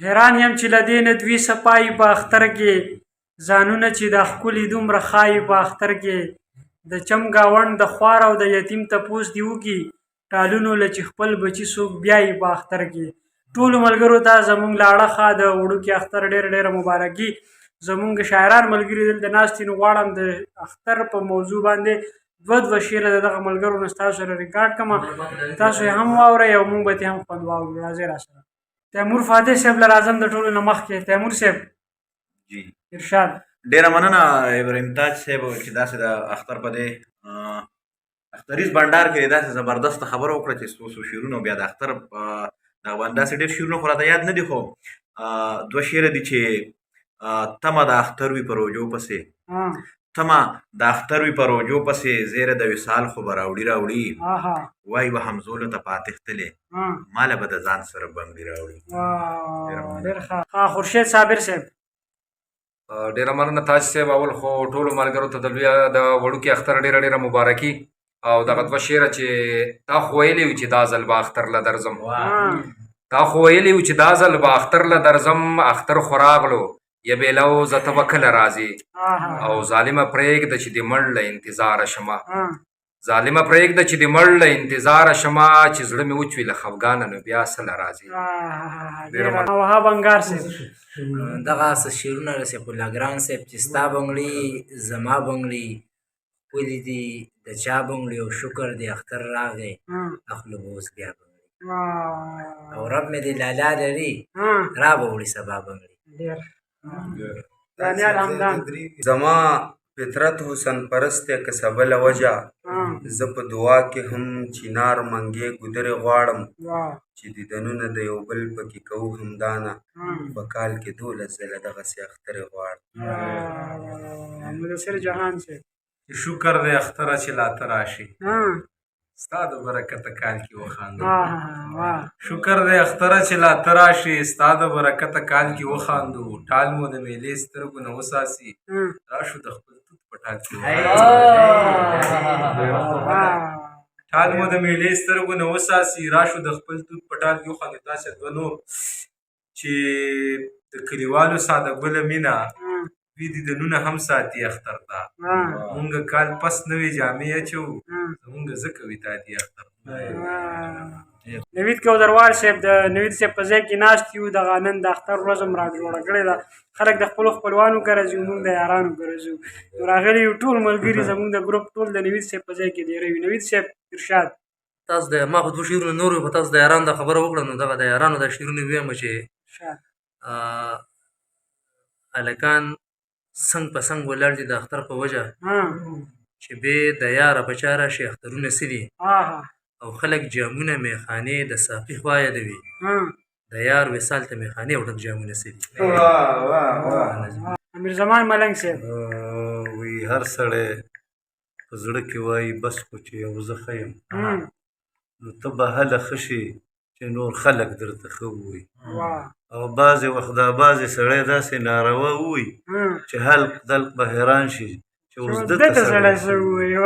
حیران یم چې له دې نه دوی صفایي په اختر کې ځانونه چې د ښکلي دومره ښایي په اختر کې د چم ګاونډ د خوار او د یتیم تپوس دې وکړي ټالونو له چې خپل بچي څوک بیایي په اختر کې ټولو ملګرو ته زموږ له اړخه د وړوکي اختر ډېره مبارکي زموږ شاعران ملګري دلته ناست دي نو غواړم د اختر په موضوع باندې دوه شعره د دغه ملګرو نه ستاسو سره ریکارډ کړم تاسو یې هم واورئ او موږ به یې هم خوند واورو راځئ راسره تیمور فاتح صاحب له راځم د ټولو نه مخکې تیمور صاحب جی ارشاد ډیره مننه ابراهیم تاج صاحب چې داسې د اختر په دې اختریز بنډار کې داسې زبردست خبره وکړه چې څو شعرونه بیا د اختر دغه باندې داسې ډېر شعرونه خو راته یاد نه دي خو دوه شعره دي چې تمه د اختر وي په روجو پسې تمه د اختر وي په روجو پسې زیره د وصال خو به راوړي وایي به همزولو ته پاتښتلې ماله به د ځان سره بنګړي راوړي ډېر ښه خورشید صابر صاحب ډیره مننه تاج صاحب اول خو ټولو ملګرو ته د وړوکي اختر ډیره مبارکي او دغه دوه شعره چې تا خو ویلي وي چې دا ځل به اختر له درځم تا خو ویلي وي چې دا ځل به اختر له درځم اختر خو راغلو یا بیلو زه ته به کله راځې او ظالمه پرېږده چې د مړ له انتظاره شمه ظالمه پرېږده چې د مړ له انتظاره شمه چې زړه مې وچوي له خفګانه نو بیا سله راځي وهاب انګار صاحب دغه څه شعرونه د سیف الله ګران صاحب چې ستا بنګړي زما بنګړي ښکلي دي د چا بنګړي او شکر دی اختر راغی اخلو به اوس بیا بنګړي او رب مې دې لالا لري را به وړي سبا بنګړي زما فطرت حسن پرست دی که څه بله وجه زه په دعا کې هم چینار منګې ګودرې غواړم چې دیدنونه د یو بل پکې کوو همدانه په کال کې 12 ځله دغسې اخترې غواړم مدثر جهان صاحب شکر دی اختره چې لا ته راشي ستا د برکته کال کې وخاندو شکر دی اختره چې لا ته راشي ستا د برکته کال کې وخاندو ټال مو د میلې سترګو نه وساسي راشو د خپل توت په ټال کې ټال مو د میلې سترګو نه وساسي راشو د خپل توت په ټال کې وخاندو تاسې دوه نور چې د کلیوالو ساده ګله مینه وی دیدنونه هم ساتي اختر ته مونږ کال پس نوې جامې اچو زمونږ ځکه وي تا دي اختر نوید کودروال صاحب د نوید صاحب په ځای کې ناست یو دغه نن د اختر ورځ هم راجوړه کړې ده خلک د خپلو خپلوانو کره ځي مونږ د یارانو کره ځو نو راغلي یو ټول ملګري زمونږ د ګروپ ټول د نوید صاحب په ځای کې ډېری وي نوید صاحب ارشاد تاسو د ما خو دوه شعرونه نور وي خو تاسو د یارانو دا خبره وکړه نو دغه د یارانو دا شعرونه ویمه چې هلکان څنګ په څنګ ولاړ دي د اختر په وجه چې بې د یاره په چا راشي اخترونه څه دي او خلک جامونه میخانې د ساقي خوا یادوي د یار وصال ته میخانې او ډک جامونه څه دي امیر زمان ملنګ صاحب وی هر سړی په زړه کې وایي بس خو چې یو زه ښه یم نو ته به هله ښه شي چې نور خلک درته ښه ووایي او بعضې وخت دا بعضې سړی داسې ناروا ووایي چې حلق دلق به حیران شي چې اوس دته سړی څه ووایي